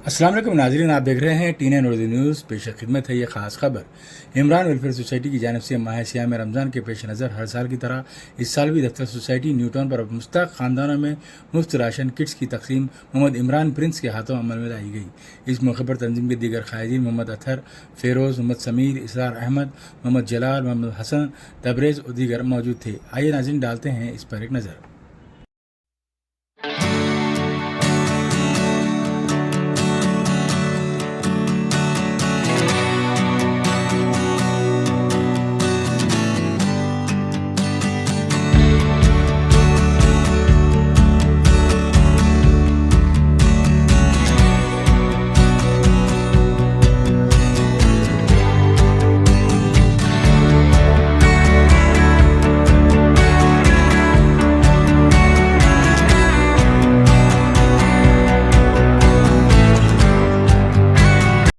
अस्सलाम वालेकुम नाज़रीन, आप देख रहे हैं टीन उर्दू न्यूज़। पेश खिदमत है ये ख़ास खबर। इमरान वेलफेयर सोसाइटी की जानिब से माह सियाम रमज़ान के पेश नज़र हर साल की तरह इस साल भी दफ्तर सोसाइटी न्यूटाउन पर मुस्तक ख़ानदानों में मुफ्त राशन किट्स की तकसीम मोहम्मद इमरान प्रिंस के हाथों अमल में लाई गई। इस मौके पर तंजीम के दीगर कायदीन मोहम्मद अतहर, फेरोज़, मोहम्मद समीर, इसरार अहमद, मोहम्मद जलाल, मोहम्मद हसन, तबरेज़ और दीगर मौजूद थे। आइए नाज़रीन डालते हैं इस पर एक नज़र।